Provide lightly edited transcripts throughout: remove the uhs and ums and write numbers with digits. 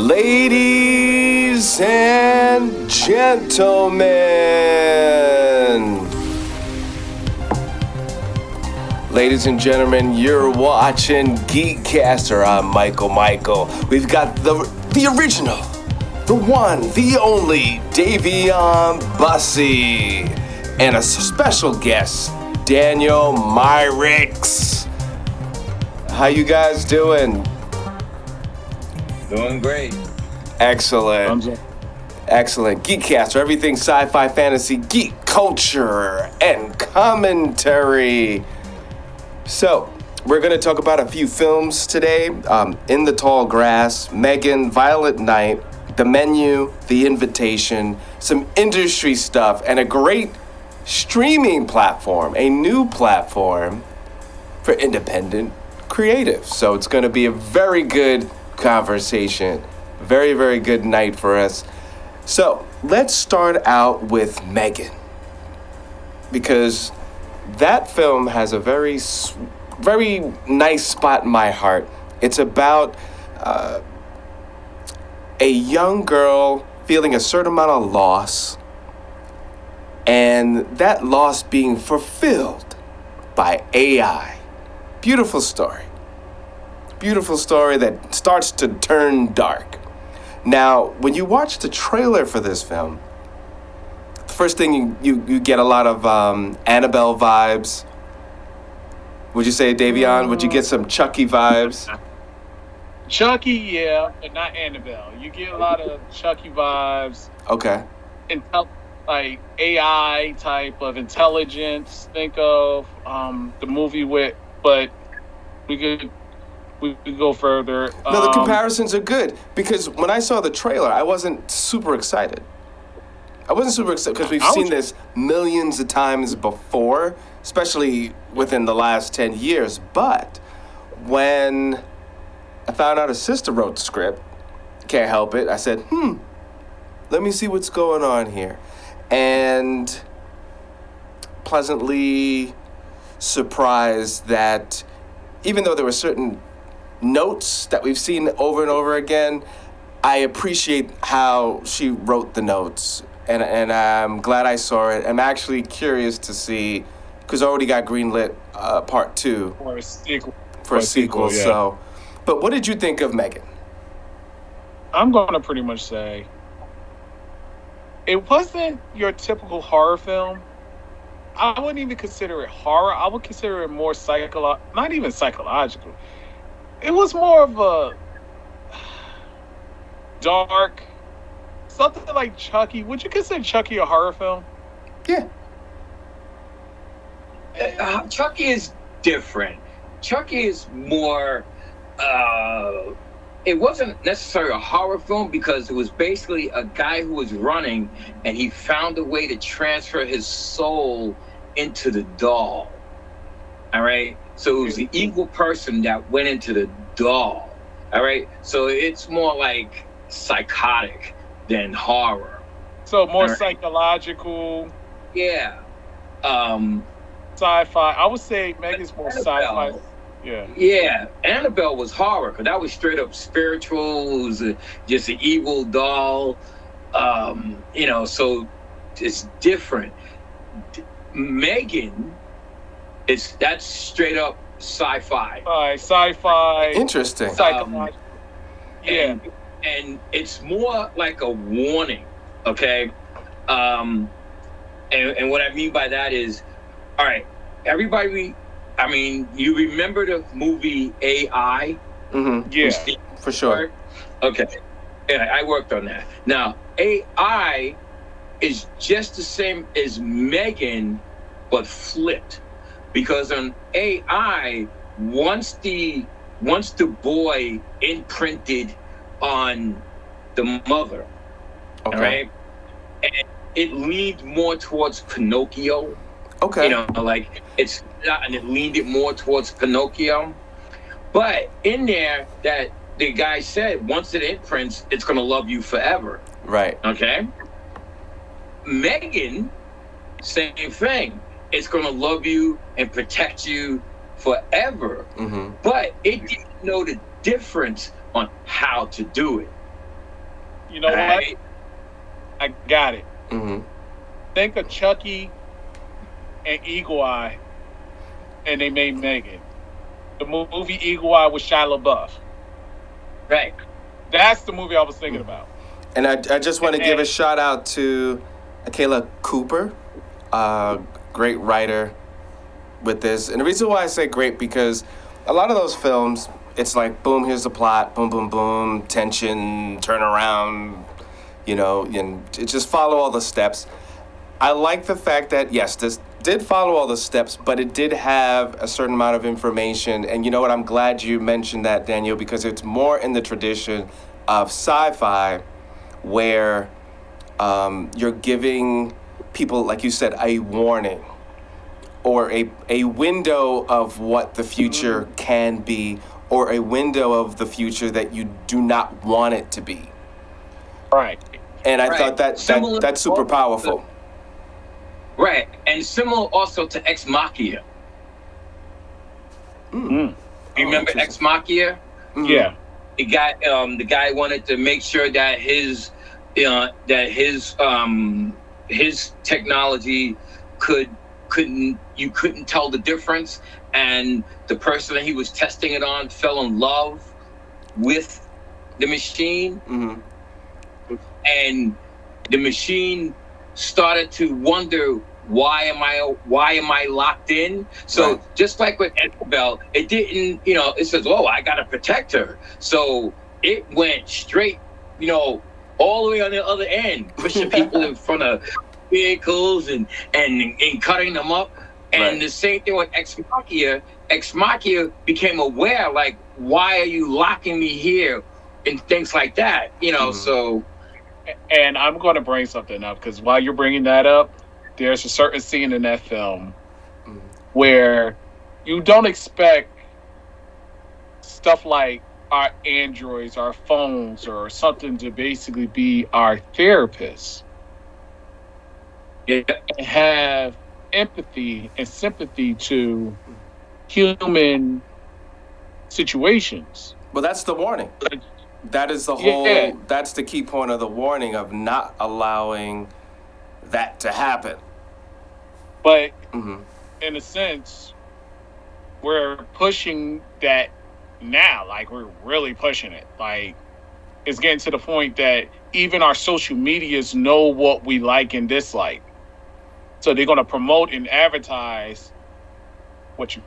Ladies and gentlemen, you're watching GEEKCASTER. I'm Michael. We've got the original, the one, the only Dayveonne Bussey, and a special guest, Daniel Myricks. How you guys doing? Doing great. Excellent. GEEKCASTER, everything sci-fi, fantasy, geek culture, and commentary. So, we're going to talk about a few films today. In the Tall Grass, Megan, Violet Night, The Menu, The Invitation, some industry stuff, and a great streaming platform, a new platform for independent creatives. So it's going to be a very good conversation. Very, very good night for us. So let's start out with Megan, because that film has a very, very nice spot in my heart. It's about a young girl feeling a certain amount of loss, and that loss being fulfilled by AI. Beautiful story that starts to turn dark. Now, when you watch the trailer for this film, the first thing you get a lot of Annabelle vibes. Would you say, Dayveonne? Would you get some Chucky vibes? Chucky, yeah, but not Annabelle. You get a lot of Chucky vibes. Okay. Like AI type of intelligence. Think of the movie but we could go further. No, the comparisons are good, because when I saw the trailer, I wasn't super excited. Because we've seen this millions of times before, especially within the last 10 years. But when I found out his sister wrote the script, can't help it, I said, let me see what's going on here. And pleasantly surprised that even though there were certain notes that we've seen over and over again, I appreciate how she wrote the notes, and I'm glad I saw it. I'm actually curious to see, because I already got greenlit part 2 for a sequel. Yeah. So, but what did you think of Megan? I'm going to pretty much say it wasn't your typical horror film. I wouldn't even consider it horror. I would consider it more not even psychological. It was more of a dark, something like Chucky. Would you consider Chucky a horror film? Yeah. Chucky is different. Chucky is more, it wasn't necessarily a horror film, because it was basically a guy who was running and he found a way to transfer his soul into the doll. All right? So it was the evil person that went into the doll. All right? So it's more like psychotic than horror. So more psychological. Yeah. Sci-fi. I would say Megan's more sci-fi. Yeah. Annabelle was horror, because that was straight up spiritual. It was just an evil doll. So it's different. Megan, that's straight up sci-fi. Sci-fi. Interesting. Psychological. Yeah. And it's more like a warning, okay? And what I mean by that is, all right, everybody, you remember the movie AI? Mm-hmm. Yeah, for sure. Okay. Yeah, I worked on that. Now, AI is just the same as Megan, but flipped. Because on AI, once the boy imprinted on the mother, okay, all right, and it leaned more towards Pinocchio. Okay. Like it's not, and it leaned it more towards Pinocchio. But in there, that the guy said, once it imprints, it's gonna love you forever. Right. Okay. Megan, same thing. It's gonna love you and protect you forever. Mm-hmm. But it didn't know the difference on how to do it. You know what? I got it. Mm-hmm. Think of Chucky and Eagle Eye, and they made Megan. The movie Eagle Eye with Shia LaBeouf. Right. That's the movie I was thinking about. And I just want to give a shout out to Akela Cooper, great writer with this. And the reason why I say great, because a lot of those films, it's like, boom, here's the plot, boom, boom, boom, tension, turn around, you know, and it just follow all the steps. I like the fact that, yes, this did follow all the steps, but it did have a certain amount of information. And you know what? I'm glad you mentioned that, Daniel, because it's more in the tradition of sci-fi where you're giving people, like you said, a warning or a window of what the future can be, or a window of the future that you do not want it to be. Right. And I thought that's super powerful. Right, and similar also to Ex Machina. You remember Ex Machina? Yeah. The guy wanted to make sure that his technology couldn't tell the difference, and the person that he was testing it on fell in love with the machine, and the machine started to wonder, why am I locked in? So just like with Annabelle, it didn't, it says, oh, I gotta protect her. So it went straight, all the way on the other end, pushing people in front of vehicles and cutting them up. And the same thing with Ex Machina. Ex Machina became aware, like, why are you locking me here? And things like that, so. And I'm going to bring something up, because while you're bringing that up, there's a certain scene in that film where you don't expect stuff like our androids, our phones, or something to basically be our therapists. Yeah. And have empathy and sympathy to human situations. Well, that's the warning. That is the whole, that's the key point of the warning, of not allowing that to happen. But in a sense, we're pushing that now. Like, we're really pushing it. Like, it's getting to the point that even our social medias know what we like and dislike. So they're going to promote and advertise what you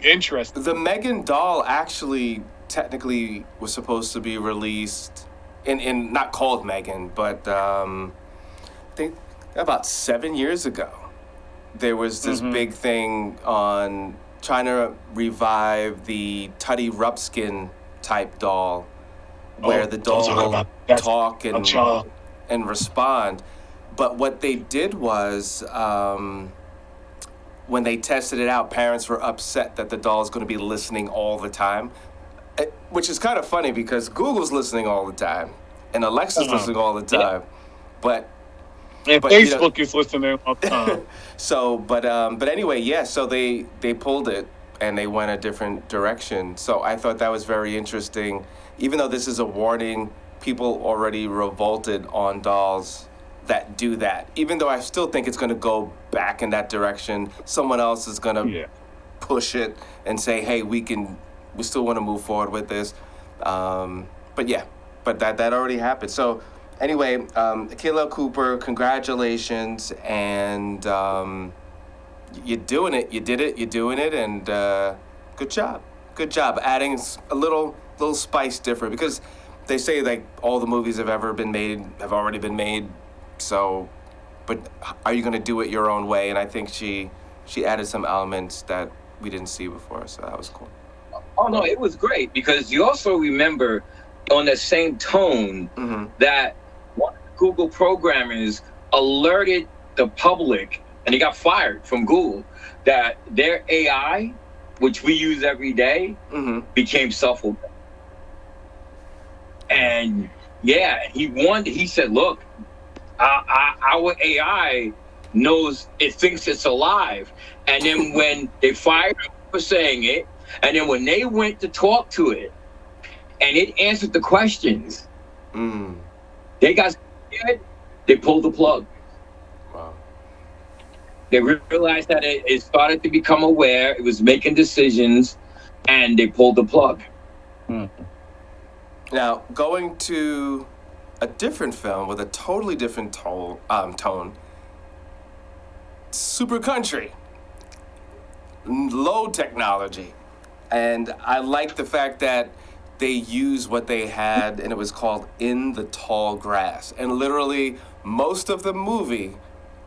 interest in. The Megan doll actually technically was supposed to be released in not called Megan, but I think about 7 years ago. There was this big thing on trying to revive the Tutty Rupskin type doll, where the doll will talk and respond. But what they did was, when they tested it out, parents were upset that the doll is going to be listening all the time, which is kind of funny because Google's listening all the time and Alexa's listening all the time, but Facebook is listening all the time. So, but anyway, so they pulled it and they went a different direction. So I thought that was very interesting. Even though this is a warning, people already revolted on dolls that do that. Even though I still think it's going to go back in that direction, someone else is going to push it and say, hey, we still want to move forward with this. But that already happened. So anyway, Akela Cooper, congratulations. And you're doing it. You did it. You're doing it. And good job. Good job adding a little spice different, because they say like all the movies have already been made. So, but are you going to do it your own way? And I think she added some elements that we didn't see before. So that was cool. Oh, no, it was great, because you also remember on that same tone that one of the Google programmers alerted the public, and he got fired from Google, that their AI, which we use every day, became self-aware. And he said, look, our AI knows, it thinks it's alive. And then when they fired him for saying it, and then when they went to talk to it, and it answered the questions, They got scared. They pulled the plug. Wow. They realized that it started to become aware. It was making decisions, and they pulled the plug. Now, going to a different film with a totally different tone, super country, low technology. And I like the fact that they used what they had, and it was called In the Tall Grass. And literally, most of the movie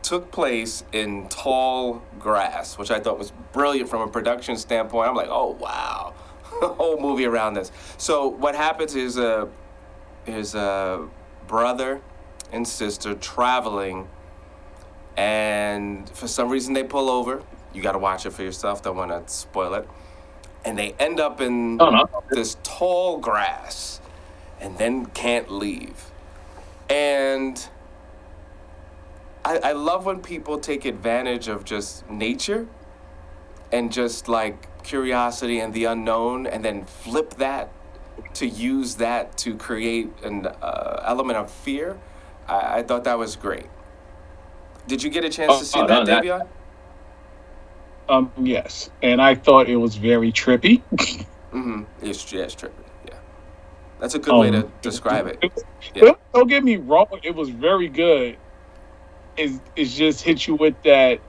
took place in tall grass, which I thought was brilliant from a production standpoint. I'm like, oh, wow. A whole movie around this. So what happens is a brother and sister traveling, and for some reason they pull over. You got to watch it for yourself. Don't want to spoil it. And they end up in this tall grass and then can't leave. And I love when people take advantage of just nature and just like curiosity and the unknown, and then flip that to use that to create an element of fear. I thought that was great. Did you get a chance to see that, Dayveonne? Yes, and I thought it was very trippy. It's trippy. Yeah, that's a good way to describe it. Yeah. Don't get me wrong; it was very good. It's just hit you with that.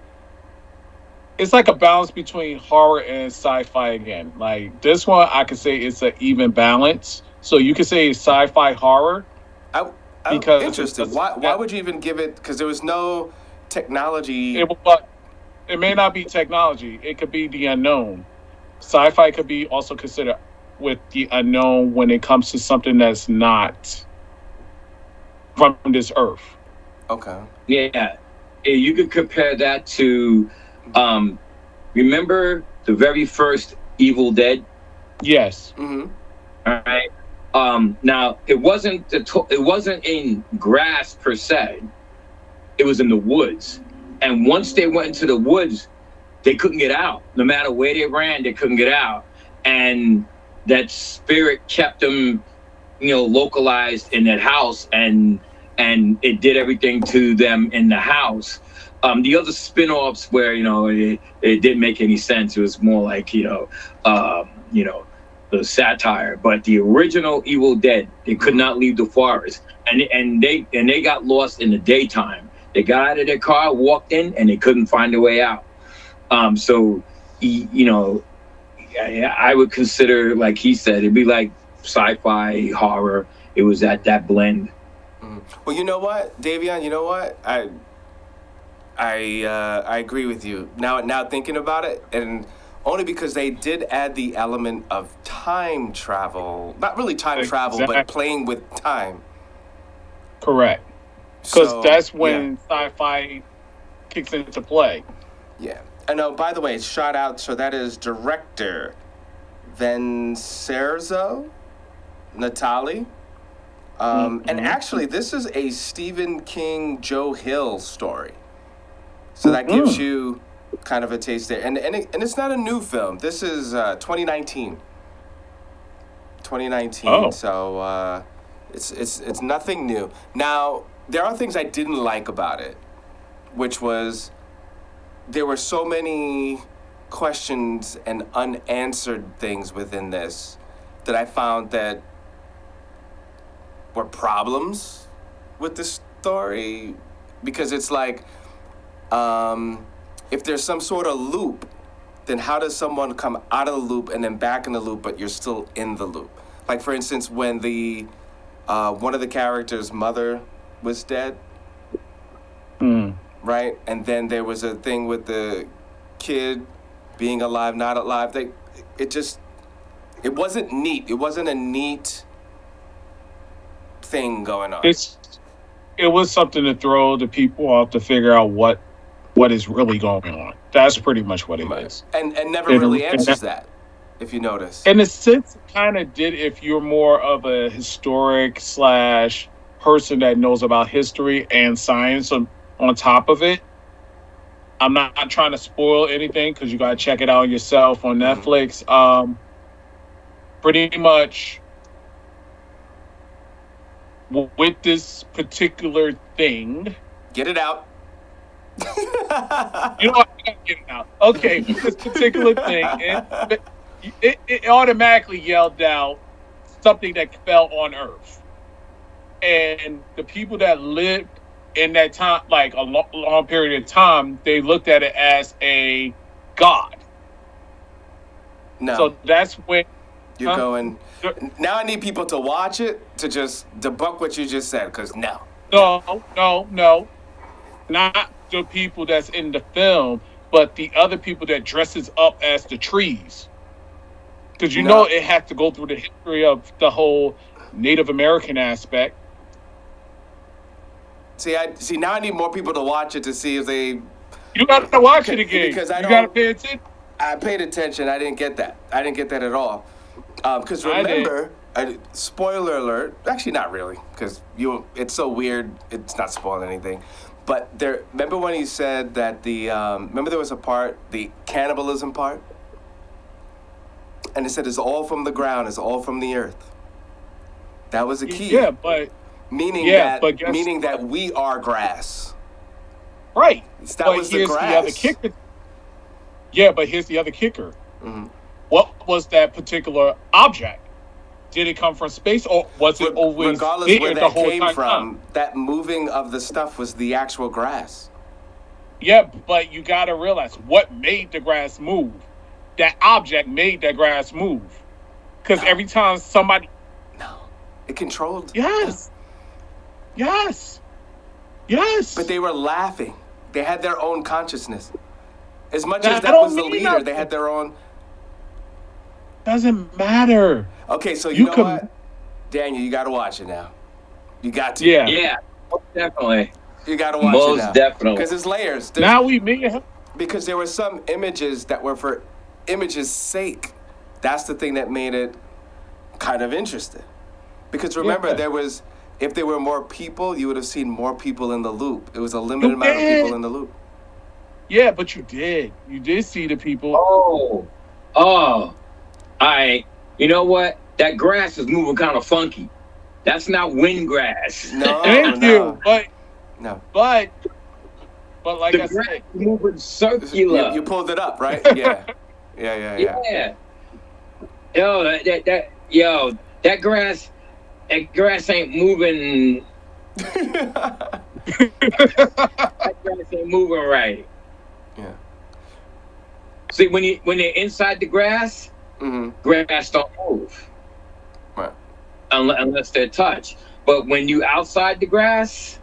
It's like a balance between horror and sci-fi again. Like this one, I could say it's an even balance. So you could say it's sci-fi horror. I'm interested. Why would you even give it? Because there was no technology. It may not be technology. It could be the unknown. Sci-fi could be also considered with the unknown when it comes to something that's not from this earth. Okay. Yeah. You could compare that to, remember the very first Evil Dead? Yes. All right. Now it wasn't in grass per se. It was in the woods. And once they went into the woods, they couldn't get out. No matter where they ran, they couldn't get out. And that spirit kept them, localized in that house, and it did everything to them in the house. The other spin-offs where, it didn't make any sense. It was more like, the satire. But the original Evil Dead, they could not leave the forest. And they got lost in the daytime. They got out of their car, walked in, and they couldn't find their way out. So, I would consider, like he said, it'd be like sci-fi horror. It was that blend. Well, you know what, Dayveonne? You know what? I agree with you. Now thinking about it, and only because they did add the element of time travel. Not really time travel, but playing with time. Correct. Because that's when sci-fi kicks into play. Yeah. And by the way, shout out, so that is director Vincenzo Natali. And actually, this is a Stephen King, Joe Hill story. So that gives you kind of a taste there. And it's not a new film. This is 2019. 2019. Oh. So it's nothing new. Now, there are things I didn't like about it, which was there were so many questions and unanswered things within this that I found that were problems with the story, because it's like, if there's some sort of loop, then how does someone come out of the loop and then back in the loop, but you're still in the loop? Like, for instance, when the one of the characters' mother was dead, right? And then there was a thing with the kid being alive, not alive. It wasn't neat. It wasn't a neat thing going on. It was something to throw the people off to figure out what is really going on. That's pretty much what it is. And never really answers that, if you notice. In a sense, it kind of did if you're more of a historic / person that knows about history and science on top of it. I'm not trying to spoil anything because you got to check it out yourself on Netflix. Pretty much with this particular thing. Get it out. You know what? I gotta get it out. Okay, with this particular thing, and it automatically yelled out something that fell on Earth. And the people that lived in that time, like a long period of time, they looked at it as a god. No. So that's when you're going. Now I need people to watch it to just debunk what you just said, because no. No. Not the people that's in the film, but the other people that dresses up as the trees. Because you know it has to go through the history of the whole Native American aspect. See, now I need more people to watch it to see if they. You got to watch it again. Because you got to pay attention. I paid attention. I didn't get that. I didn't get that at all. Because remember, spoiler alert. Actually, not really, because it's so weird. It's not spoiling anything. But remember when he said that remember there was a part, the cannibalism part, and it said it's all from the ground, it's all from the earth. That was a key. Yeah, but. Meaning that we are grass. Right. That was the grass. The other kicker. Yeah, but here's the other kicker. Mm-hmm. What was that particular object? Did it come from space, or was it always regardless there where the that whole came time? From? That moving of the stuff was the actual grass. Yeah, but you got to realize what made the grass move. That object made that grass move. Because every time somebody... No. It controlled... Yes. But they were laughing. They had their own consciousness. As much as that was the leader, they had their own... Doesn't matter. Okay, so you know what? Daniel, you got to watch it now. You got to. Yeah, definitely. You got to watch it now. Most definitely. Because it's layers. Now we meet. Because there were some images that were for images' sake. That's the thing that made it kind of interesting. Because remember, if there were more people, you would have seen more people in the loop. It was a limited amount of people in the loop. Yeah, but you did. You did see the people. Oh. All right. You know what? That grass is moving kind of funky. That's not wind grass. No, Thank you. But like the I grass said, moving circular. You pulled it up, right? Yeah. Yo, that grass ain't moving. That grass ain't moving right. Yeah. See, when they're inside the grass, grass don't move. Right. Unless they're touched. But when you outside the grass,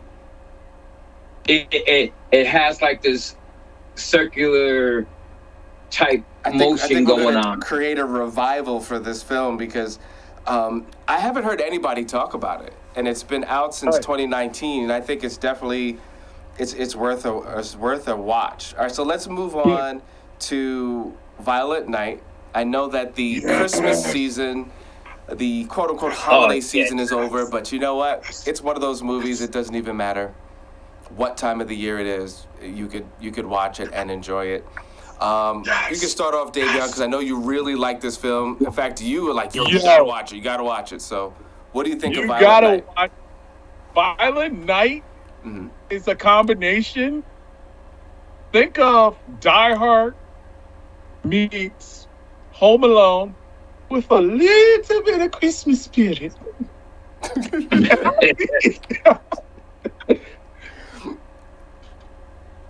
it has like this circular type motion going on. Create a revival for this film because I haven't heard anybody talk about it, and it's been out since 2019, and I think it's definitely it's worth a watch. All right, so let's move on to Violet Night. I know that the Christmas season, the quote-unquote holiday season is over, but you know what? It's one of those movies, it doesn't even matter what time of the year it is. You could watch it and enjoy it. You can start off, Dayveonne, because I know you really like this film. In fact, you were like, you gotta watch it. You gotta watch it. So, what do you think of Violet Night? Violet Night is a combination. Think of Die Hard meets Home Alone with a little bit of Christmas spirit.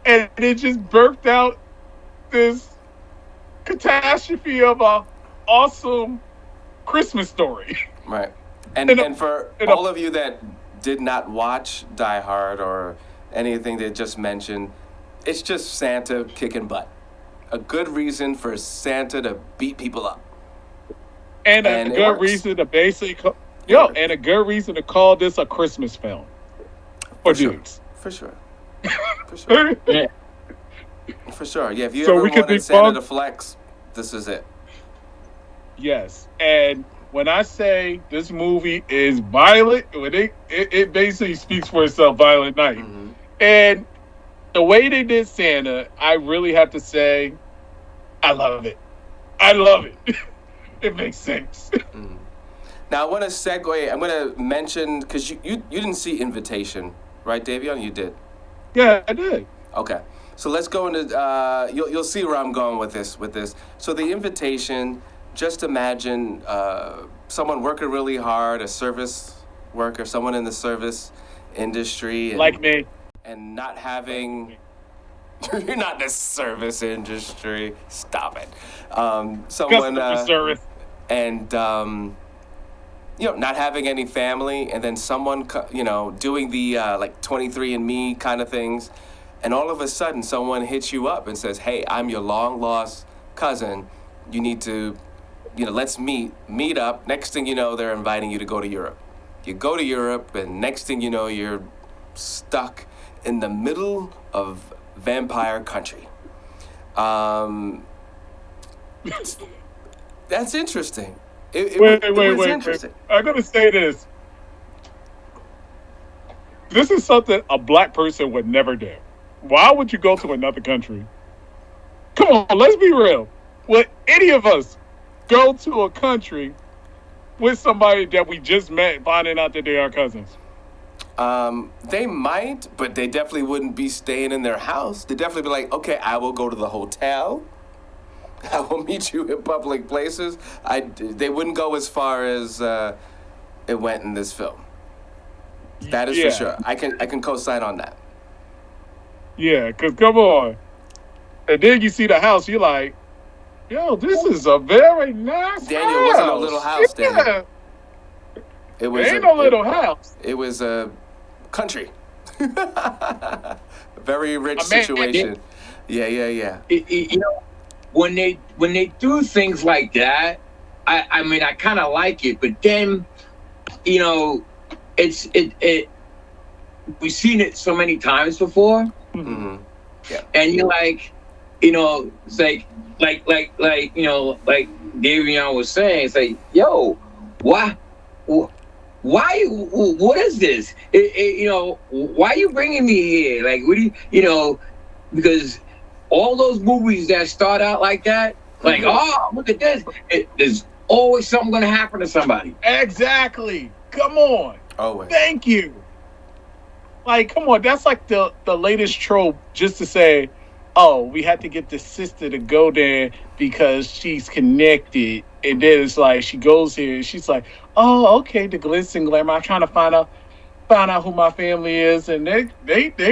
And it just birthed out this catastrophe of a awesome Christmas story. Right. And for all of you that did not watch Die Hard or anything they just mentioned, it's just Santa kicking butt. A good reason for Santa to beat people up. And a good reason to and a good reason to call this a Christmas film. For dudes. For sure. For sure. Yeah. For sure. Yeah, if you ever wanted Santa to flex, this is it. Yes. And when I say this movie is violent, it basically speaks for itself, Violet Night. Mm-hmm. And the way they did Santa, I really have to say, I love it. It makes sense. Now I want to segue. I'm going to mention because you didn't see Invitation, right, Dayveonne? You did. Yeah, I did. Okay, so let's go into. You'll see where I'm going with this. So the Invitation. Just imagine someone working really hard, a service worker, someone in the service industry, like me, and not having. You're not in the service industry. Stop it. Someone customer service, and not having any family, and then someone doing the like 23andMe kind of things, and all of a sudden someone hits you up and says, "Hey, I'm your long lost cousin. You need to, let's meet up." Next thing you know, they're inviting you to go to Europe. You go to Europe, and next thing you know, you're stuck in the middle of vampire country. That's interesting. It was interesting. Wait. I'm gonna say this. This is something a black person would never do. Why would you go to another country? Come on, let's be real. Would any of us go to a country with somebody that we just met, finding out that they are cousins? They might, but they definitely wouldn't be staying in their house. They'd definitely be like, okay, I will go to the hotel. I will meet you in public places. They wouldn't go as far as it went in this film. That is for sure. I can co-sign on that. Yeah, because come on. And then you see the house, you're like, yo, this is a very nice Daniel, house. It wasn't a little house, Daniel. It was ain't no little house. It was a country. A very rich situation. Yeah. When they do things like that, I mean, I kind of like it, but then, it's we've seen it so many times before. Mm-hmm. Yeah. And you're like, it's like Dayveonne was saying, it's like, yo, why, what is this? Why are you bringing me here? Like, what do you, because all those movies that start out like that, like, oh, look at this. There's always something going to happen to somebody. Exactly. Come on. Always. Thank you. Like, come on. That's like the latest trope, just to say, oh, we had to get the sister to go there because she's connected. And then it's like, she goes here and she's like, oh, okay, the glitz and glamour. I'm trying to find out who my family is. And they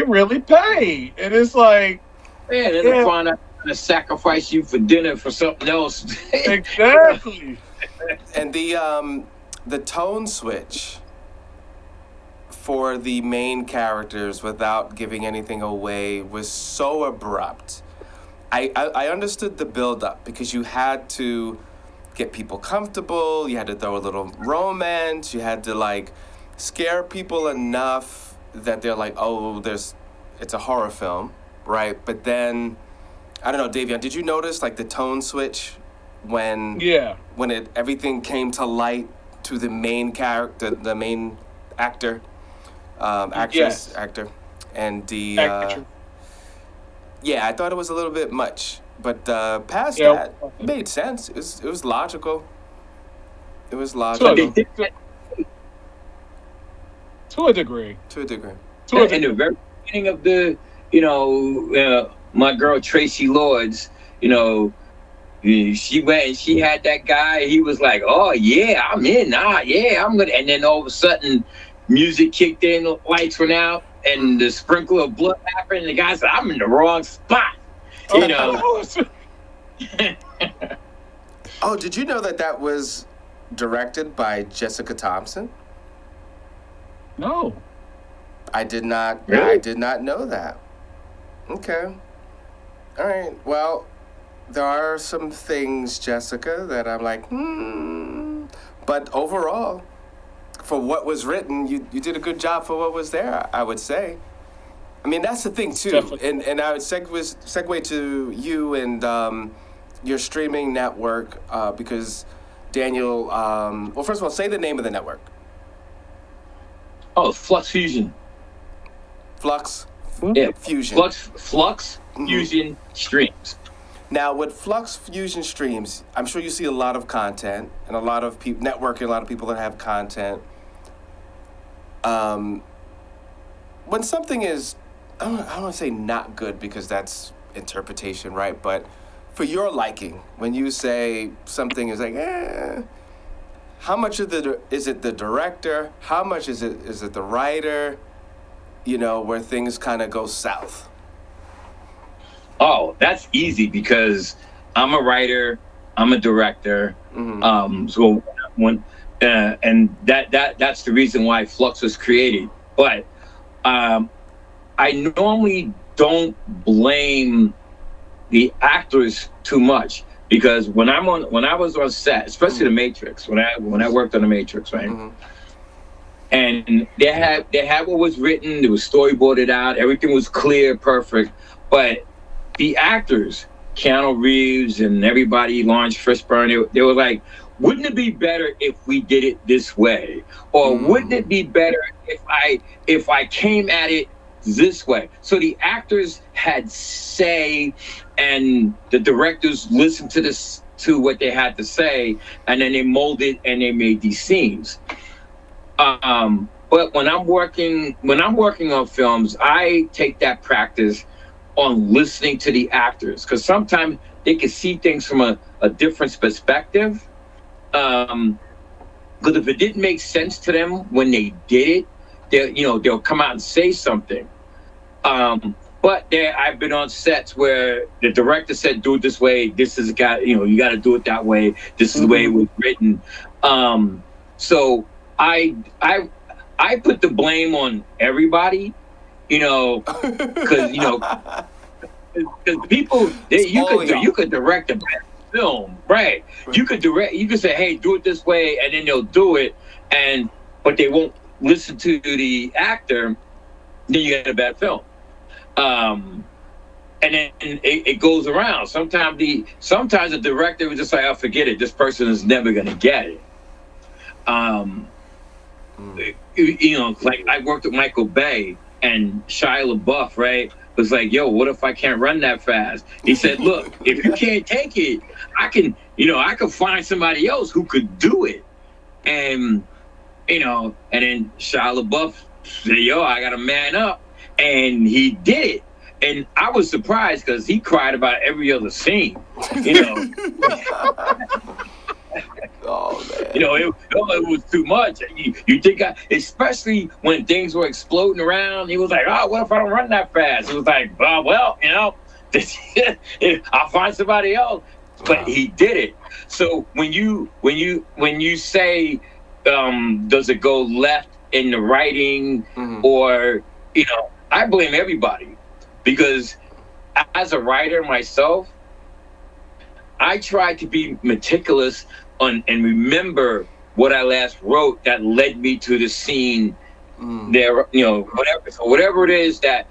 really pay. And it's like, they're trying to sacrifice you for dinner for something else. Exactly. And the tone switch for the main characters, without giving anything away, was so abrupt. I understood the build-up because you had to get people comfortable, you had to throw a little romance, you had to scare people enough that they're like, oh, it's a horror film, right? But then, I don't know, Dayveonne, did you notice the tone switch when everything came to light to the main character, the main actor? Actor, and the I thought it was a little bit much, but past that, it made sense. It was logical. It was logical to a degree. In the very beginning of the, my girl Tracy Lords, she went and she had that guy. He was like, "Oh yeah, I'm in. I'm gonna." And then all of a sudden, music kicked in, lights went out, and the sprinkle of blood happened. And the guy said, "I'm in the wrong spot." Oh, did you know that was directed by Jessica Thompson? No, I did not. Really? I did not know that. Okay. All right. Well, there are some things, Jessica, that I'm like, but overall, for what was written, you did a good job for what was there, I would say. I mean, that's the thing, too. Definitely. And I would segue to you and your streaming network, because Daniel, well, first of all, say the name of the network. Oh, Flux Fusion. Flux Yeah. Fusion. Flux Fusion Streams. Now, with Flux Fusion Streams, I'm sure you see a lot of content and a lot of people networking, a lot of people that have content. When something is, I don't want to say not good because that's interpretation, right? But for your liking, when you say something is like, how much of is it the director? How much is it the writer? You know, where things kind of go south. Oh, that's easy because I'm a writer, I'm a director. So when and that's the reason why Flux was created. But I normally don't blame the actors too much because when I was on set, especially the Matrix, when I worked on the Matrix, right? And they had what was written, it was storyboarded out, everything was clear, perfect, but the actors, Keanu Reeves and everybody, Lawrence Fishburne, they were like, wouldn't it be better if we did it this way? Or wouldn't it be better if I came at it this way? So the actors had say and the directors listened to what they had to say, and then they molded and they made these scenes. But when I'm working on films, I take that practice on listening to the actors because sometimes they can see things from a different perspective. Because if it didn't make sense to them when they did it, they'll come out and say something. But I've been on sets where the director said, "Do it this way. This is you got to do it that way. This is the way it was written." So I put the blame on everybody. Because people, you could direct a bad film, right? You could say, hey, do it this way, and then they'll do it, but they won't listen to the actor, then you get a bad film. And then it goes around. Sometimes the director was just like, oh, forget it, this person is never gonna get it. Like I worked with Michael Bay and Shia LaBeouf, right? Was like, yo, what if I can't run that fast? He said, look, if you can't take it, I can find somebody else who could do it. And then Shia LaBeouf said, yo, I gotta man up. And he did it. And I was surprised because he cried about every other scene, Oh, man. It was too much. You think, especially when things were exploding around, he was like, oh, what if I don't run that fast? He was like, well, I'll find somebody else. But he did it. So when you say, does it go left in the writing or, I blame everybody because as a writer myself, I try to be meticulous and remember what I last wrote that led me to the scene there, whatever. So whatever it is that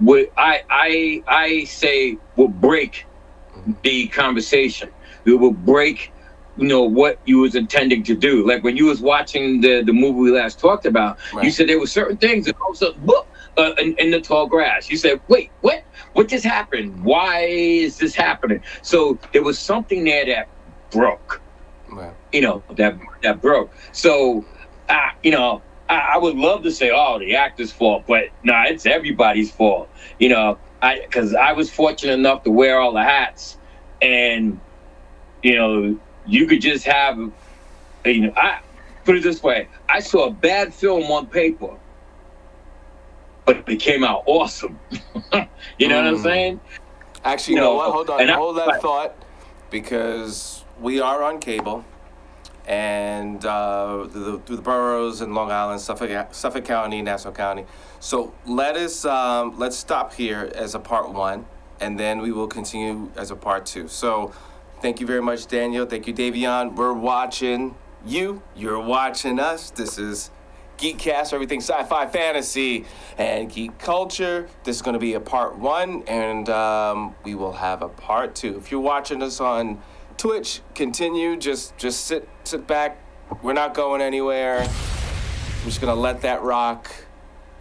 I say will break the conversation. It will break, what you was intending to do. Like when you was watching the movie we last talked about, right. You said there were certain things that also in the tall grass. You said, wait, what? What just happened? Why is this happening? So there was something there that broke. Right. That broke. So, I would love to say, oh, the actor's fault, but no, it's everybody's fault. Because I was fortunate enough to wear all the hats, and you could just have, I put it this way: I saw a bad film on paper, but it came out awesome. You know what I'm saying? Actually, you know what? Hold on, hold that thought, because we are on cable, and through the boroughs in Long Island, Suffolk County, Nassau County. So let's stop here as a part one, and then we will continue as a part two. So thank you very much, Daniel. Thank you, Dayveonne. We're watching you. You're watching us. This is GEEKCASTER, everything sci-fi, fantasy, and geek culture. This is going to be a part one, and we will have a part two. If you're watching us on Twitch, continue. Just sit back. We're not going anywhere. We're just going to let that rock.